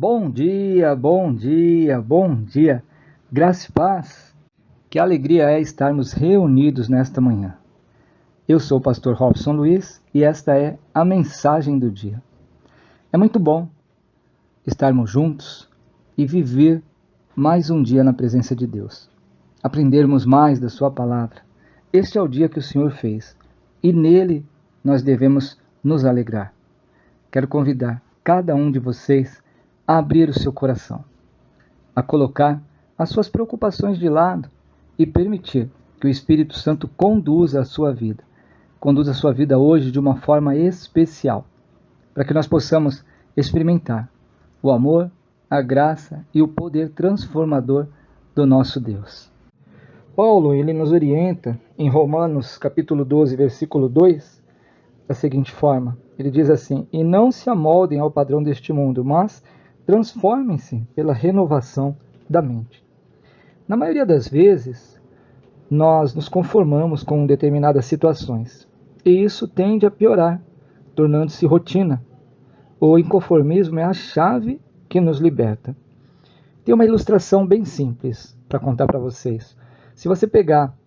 Bom dia, bom dia, bom dia. Graça e paz. Que alegria é estarmos reunidos nesta manhã. Eu sou o pastor Robson Luiz e esta é a mensagem do dia. É muito bom estarmos juntos e viver mais um dia na presença de Deus. Aprendermos mais da sua palavra. Este é o dia que o Senhor fez e nele nós devemos nos alegrar. Quero convidar cada um de vocês a abrir o seu coração, a colocar as suas preocupações de lado e permitir que o Espírito Santo conduza a sua vida hoje de uma forma especial, para que nós possamos experimentar o amor, a graça e o poder transformador do nosso Deus. Paulo, ele nos orienta em Romanos capítulo 12, versículo 2, da seguinte forma, ele diz assim: e não se amoldem ao padrão deste mundo, mas transformem-se pela renovação da mente. Na maioria das vezes, nós nos conformamos com determinadas situações, e isso tende a piorar, tornando-se rotina. O inconformismo é a chave que nos liberta. Tem uma ilustração bem simples para contar para vocês. Se você pegar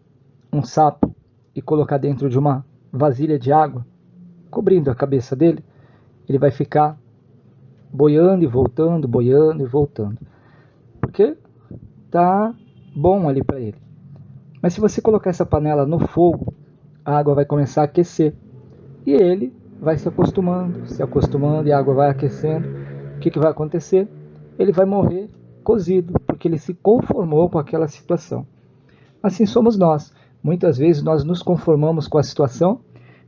um sapo e colocar dentro de uma vasilha de água, cobrindo a cabeça dele, ele vai ficar boiando e voltando, porque tá bom ali para ele. Mas se você colocar essa panela no fogo, a água vai começar a aquecer e ele vai se acostumando e a água vai aquecendo. O que vai acontecer? Ele vai morrer cozido, porque ele se conformou com aquela situação. Assim somos nós. Muitas vezes nós nos conformamos com a situação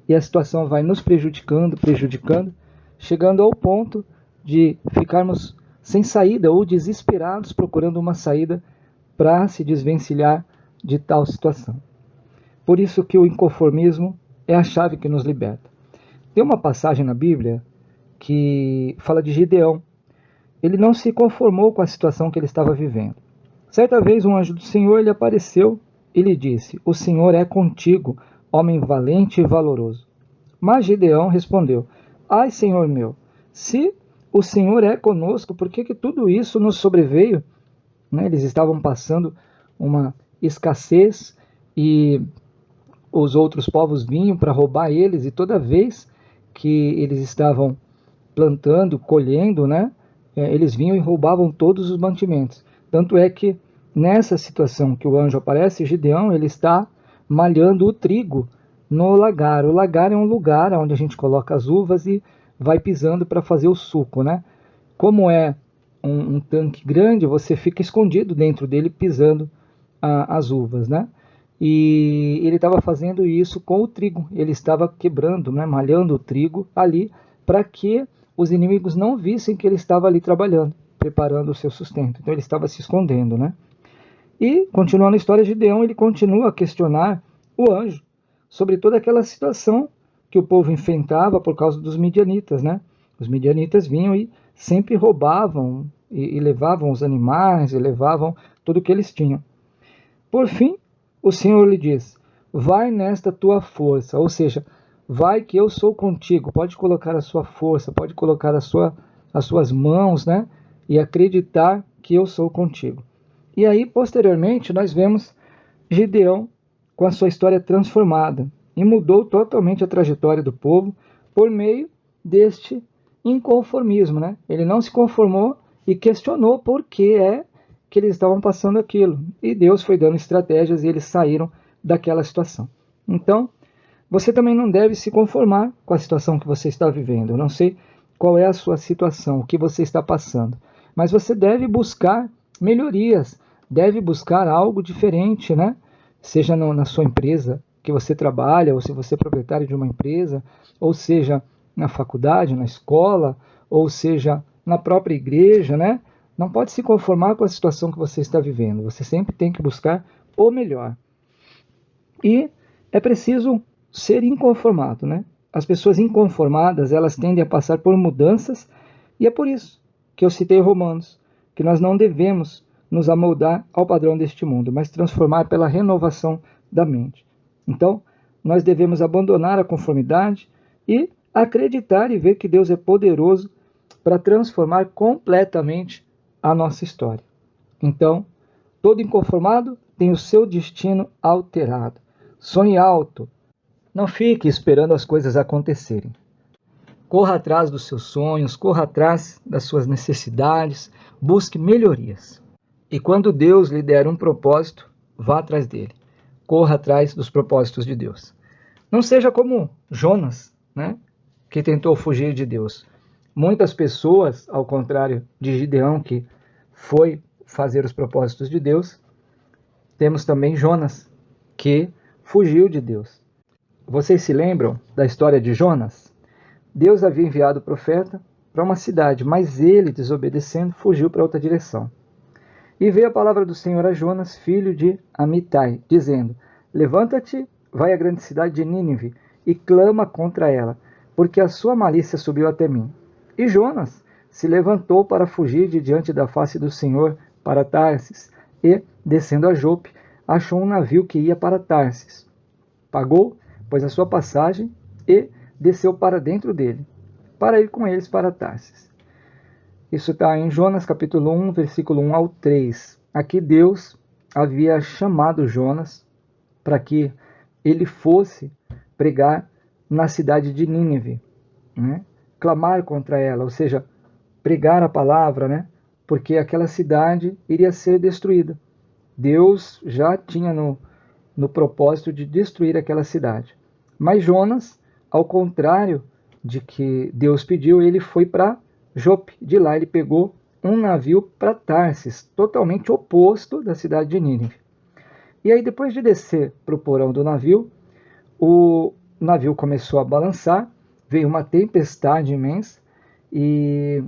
e a situação vai nos prejudicando, chegando ao ponto de ficarmos sem saída ou desesperados procurando uma saída para se desvencilhar de tal situação. Por isso que o inconformismo é a chave que nos liberta. Tem uma passagem na Bíblia que fala de Gideão. Ele não se conformou com a situação que ele estava vivendo. Certa vez um anjo do Senhor lhe apareceu e lhe disse: o Senhor é contigo, homem valente e valoroso. Mas Gideão respondeu: ai, Senhor meu, se o Senhor é conosco, por que tudo isso nos sobreveio? Eles estavam passando uma escassez e os outros povos vinham para roubar eles, e toda vez que eles estavam plantando, colhendo, eles vinham e roubavam todos os mantimentos. Tanto é que nessa situação que o anjo aparece, Gideão, ele está malhando o trigo no lagar. O lagar é um lugar onde a gente coloca as uvas e vai pisando para fazer o suco, Como é um tanque grande, você fica escondido dentro dele pisando as uvas, E ele estava fazendo isso com o trigo. Ele estava quebrando, malhando o trigo ali para que os inimigos não vissem que ele estava ali trabalhando, preparando o seu sustento. Então ele estava se escondendo, E, continuando a história de Gideão, ele continua a questionar o anjo sobre toda aquela situação que o povo enfrentava por causa dos midianitas, Os midianitas vinham e sempre roubavam e levavam os animais, e levavam tudo que eles tinham. Por fim, o Senhor lhe diz: vai nesta tua força, ou seja, vai que eu sou contigo. Pode colocar a sua força, pode colocar as suas mãos, e acreditar que eu sou contigo. E aí, posteriormente, nós vemos Gideão com a sua história transformada e mudou totalmente a trajetória do povo por meio deste inconformismo, Ele não se conformou e questionou por que que eles estavam passando aquilo. E Deus foi dando estratégias e eles saíram daquela situação. Então, você também não deve se conformar com a situação que você está vivendo. Eu não sei qual é a sua situação, o que você está passando, mas você deve buscar melhorias, deve buscar algo diferente, Seja na sua empresa que você trabalha, ou se você é proprietário de uma empresa, ou seja na faculdade, na escola, ou seja na própria igreja, Não pode se conformar com a situação que você está vivendo. Você sempre tem que buscar o melhor. E é preciso ser inconformado, As pessoas inconformadas, elas tendem a passar por mudanças, e é por isso que eu citei Romanos, que nós não devemos nos amoldar ao padrão deste mundo, mas transformar pela renovação da mente. Então, nós devemos abandonar a conformidade e acreditar e ver que Deus é poderoso para transformar completamente a nossa história. Então, todo inconformado tem o seu destino alterado. Sonhe alto. Não fique esperando as coisas acontecerem. Corra atrás dos seus sonhos, corra atrás das suas necessidades, busque melhorias. E quando Deus lhe der um propósito, vá atrás dele. Corra atrás dos propósitos de Deus. Não seja como Jonas, né, que tentou fugir de Deus. Muitas pessoas, ao contrário de Gideão, que foi fazer os propósitos de Deus, temos também Jonas, que fugiu de Deus. Vocês se lembram da história de Jonas? Deus havia enviado o profeta para uma cidade, mas ele, desobedecendo, fugiu para outra direção. E veio a palavra do Senhor a Jonas, filho de Amitai, dizendo: levanta-te, vai à grande cidade de Nínive e clama contra ela, porque a sua malícia subiu até mim. E Jonas se levantou para fugir de diante da face do Senhor para Tarsis, e, descendo a Jope, achou um navio que ia para Tarsis. Pagou, pois, a sua passagem e desceu para dentro dele, para ir com eles para Tarsis. Isso está em Jonas capítulo 1, versículo 1 ao 3. Aqui Deus havia chamado Jonas para que ele fosse pregar na cidade de Nínive, né? Clamar contra ela, ou seja, pregar a palavra, né? Porque aquela cidade iria ser destruída. Deus já tinha no propósito de destruir aquela cidade. Mas Jonas, ao contrário de que Deus pediu, ele foi para Jope. De lá ele pegou um navio para Tarsis, totalmente oposto da cidade de Nínive. E aí, depois de descer para o porão do navio, o navio começou a balançar, veio uma tempestade imensa e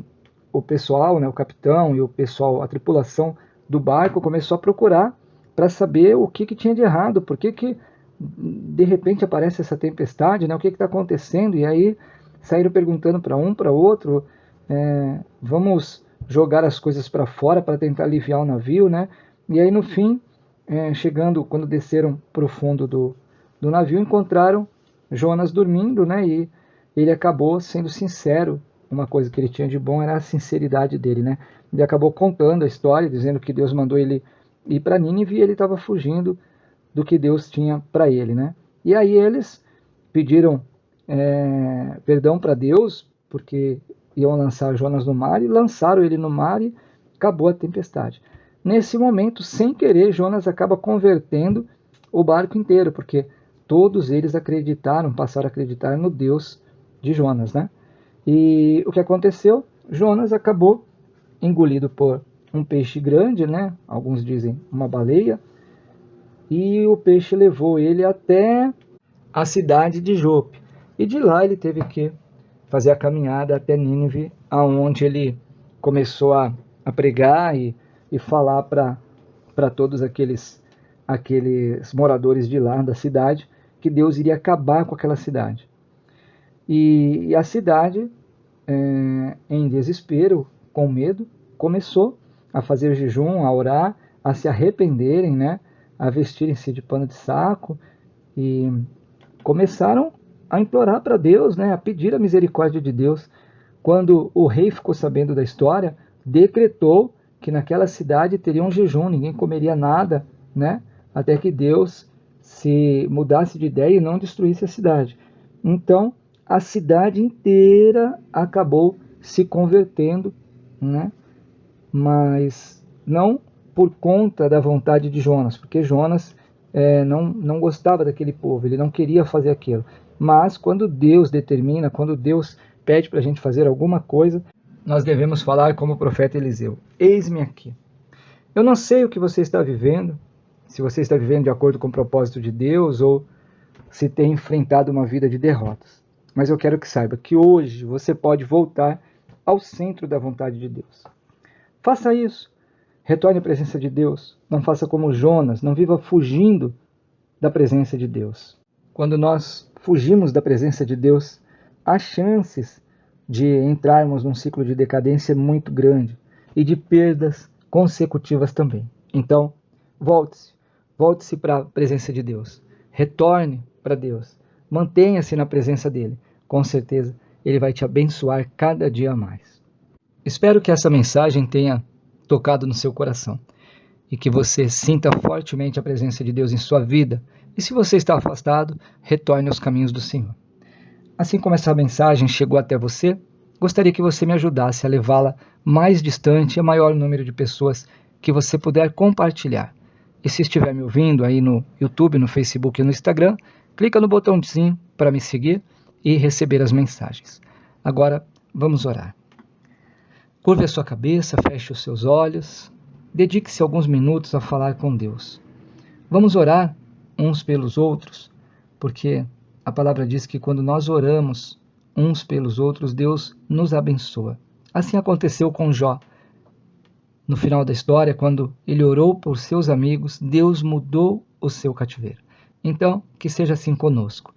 o pessoal, né, o capitão e o pessoal, a tripulação do barco começou a procurar para saber o que tinha de errado, por que de repente aparece essa tempestade, né, o que está acontecendo. E aí saíram perguntando para um, para outro, vamos jogar as coisas para fora para tentar aliviar o navio, né? E aí no fim, chegando, quando desceram para o fundo do navio, encontraram Jonas dormindo, né? E ele acabou sendo sincero. Uma coisa que ele tinha de bom era a sinceridade dele, né? Ele acabou contando a história, dizendo que Deus mandou ele ir para Nínive e ele estava fugindo do que Deus tinha para ele, né? E aí eles pediram perdão para Deus, porque iam lançar Jonas no mar, e lançaram ele no mar e acabou a tempestade. Nesse momento, sem querer, Jonas acaba convertendo o barco inteiro, porque todos eles passaram a acreditar no Deus de Jonas, né? E o que aconteceu? Jonas acabou engolido por um peixe grande, né? Alguns dizem uma baleia, e o peixe levou ele até a cidade de Jope. E de lá ele teve que fazer a caminhada até Nínive, aonde ele começou a pregar e falar para todos aqueles moradores de lá, da cidade, que Deus iria acabar com aquela cidade. E a cidade, em desespero, com medo, começou a fazer jejum, a orar, a se arrependerem, né? A vestirem-se de pano de saco, e começaram a implorar para Deus, né? A pedir a misericórdia de Deus. Quando o rei ficou sabendo da história, decretou que naquela cidade teria um jejum, ninguém comeria nada, né? Até que Deus se mudasse de ideia e não destruísse a cidade. Então, a cidade inteira acabou se convertendo, né? Mas não por conta da vontade de Jonas, porque Jonas não gostava daquele povo, ele não queria fazer aquilo. Mas quando Deus determina, quando Deus pede para a gente fazer alguma coisa, nós devemos falar como o profeta Eliseu: eis-me aqui. Eu não sei o que você está vivendo, se você está vivendo de acordo com o propósito de Deus ou se tem enfrentado uma vida de derrotas. Mas eu quero que saiba que hoje você pode voltar ao centro da vontade de Deus. Faça isso. Retorne à presença de Deus. Não faça como Jonas, não viva fugindo da presença de Deus. Quando nós fugimos da presença de Deus, as chances de entrarmos num ciclo de decadência é muito grande e de perdas consecutivas também. Então, volte-se para a presença de Deus. Retorne para Deus. Mantenha-se na presença dele. Com certeza, ele vai te abençoar cada dia mais. Espero que essa mensagem tenha tocado no seu coração e que você sinta fortemente a presença de Deus em sua vida. E se você está afastado, retorne aos caminhos do Senhor. Assim como essa mensagem chegou até você, gostaria que você me ajudasse a levá-la mais distante e a maior número de pessoas que você puder compartilhar. E se estiver me ouvindo aí no YouTube, no Facebook e no Instagram, clica no botãozinho para me seguir e receber as mensagens. Agora, vamos orar. Curve a sua cabeça, feche os seus olhos, dedique-se alguns minutos a falar com Deus. Vamos orar uns pelos outros, porque a palavra diz que quando nós oramos uns pelos outros, Deus nos abençoa. Assim aconteceu com Jó. No final da história, quando ele orou por seus amigos, Deus mudou o seu cativeiro. Então, que seja assim conosco.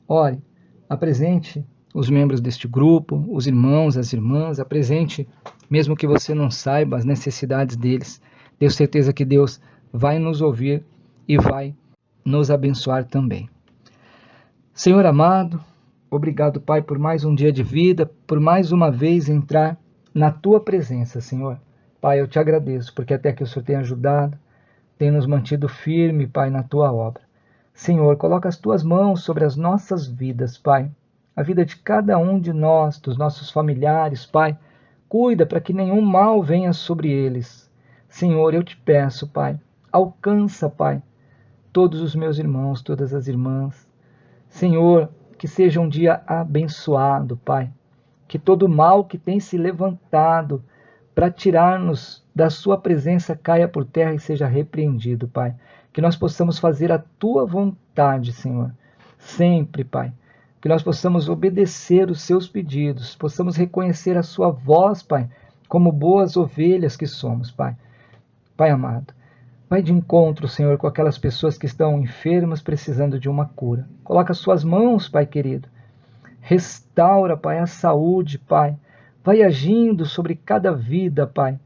Ore, apresente os membros deste grupo, os irmãos, as irmãs, apresente, mesmo que você não saiba as necessidades deles. Tenho certeza que Deus vai nos ouvir e vai nos abençoar também. Senhor amado, obrigado, Pai, por mais um dia de vida, por mais uma vez entrar na Tua presença, Senhor. Pai, eu te agradeço, porque até que o Senhor tem ajudado, tem nos mantido firme, Pai, na Tua obra. Senhor, coloca as Tuas mãos sobre as nossas vidas, Pai. A vida de cada um de nós, dos nossos familiares, Pai. Cuida para que nenhum mal venha sobre eles. Senhor, eu te peço, Pai, alcança, Pai, todos os meus irmãos, todas as irmãs. Senhor, que seja um dia abençoado, Pai. Que todo mal que tem se levantado para tirar-nos da sua presença caia por terra e seja repreendido, Pai. Que nós possamos fazer a Tua vontade, Senhor. Sempre, Pai. Que nós possamos obedecer os Seus pedidos, possamos reconhecer a Sua voz, Pai, como boas ovelhas que somos, Pai. Pai amado, vai de encontro, Senhor, com aquelas pessoas que estão enfermas, precisando de uma cura. Coloca as Suas mãos, Pai querido. Restaura, Pai, a saúde, Pai. Vai agindo sobre cada vida, Pai.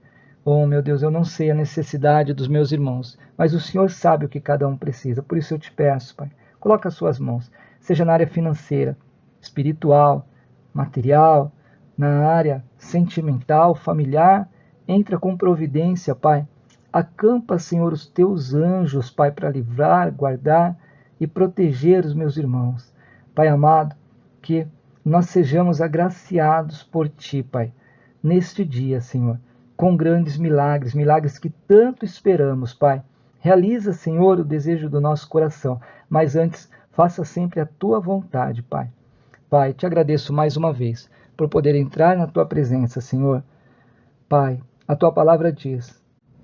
Oh, meu Deus, eu não sei a necessidade dos meus irmãos, mas o Senhor sabe o que cada um precisa. Por isso eu te peço, Pai, coloca as Suas mãos, seja na área financeira, espiritual, material, na área sentimental, familiar. Entra com providência, Pai. Acampa, Senhor, os Teus anjos, Pai, para livrar, guardar e proteger os meus irmãos. Pai amado, que nós sejamos agraciados por Ti, Pai, neste dia, Senhor, com grandes milagres, milagres que tanto esperamos, Pai. Realiza, Senhor, o desejo do nosso coração, mas antes, faça sempre a Tua vontade, Pai. Pai, te agradeço mais uma vez por poder entrar na Tua presença, Senhor. Pai, a Tua palavra diz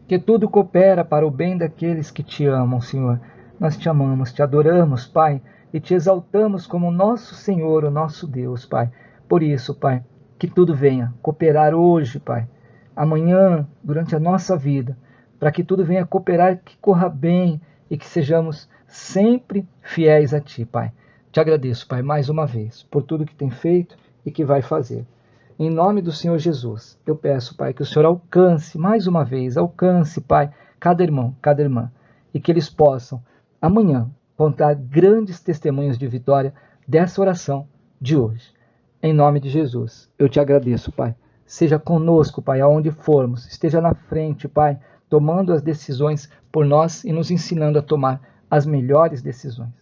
que tudo coopera para o bem daqueles que Te amam, Senhor. Nós Te amamos, Te adoramos, Pai, e Te exaltamos como nosso Senhor, o nosso Deus, Pai. Por isso, Pai, que tudo venha cooperar hoje, Pai, amanhã, durante a nossa vida, para que tudo venha cooperar, que corra bem e que sejamos sempre fiéis a Ti, Pai. Te agradeço, Pai, mais uma vez, por tudo que tem feito e que vai fazer. Em nome do Senhor Jesus, eu peço, Pai, que o Senhor alcance, mais uma vez, alcance, Pai, cada irmão, cada irmã, e que eles possam, amanhã, contar grandes testemunhos de vitória dessa oração de hoje. Em nome de Jesus, eu te agradeço, Pai. Seja conosco, Pai, aonde formos. Esteja na frente, Pai, tomando as decisões por nós e nos ensinando a tomar as melhores decisões.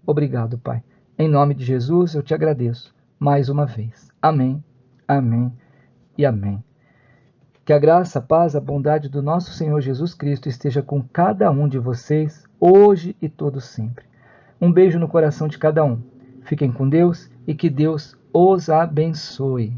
Obrigado, Pai. Em nome de Jesus, eu te agradeço mais uma vez. Amém, amém e amém. Que a graça, a paz, a bondade do nosso Senhor Jesus Cristo esteja com cada um de vocês, hoje e todo sempre. Um beijo no coração de cada um. Fiquem com Deus e que Deus os abençoe.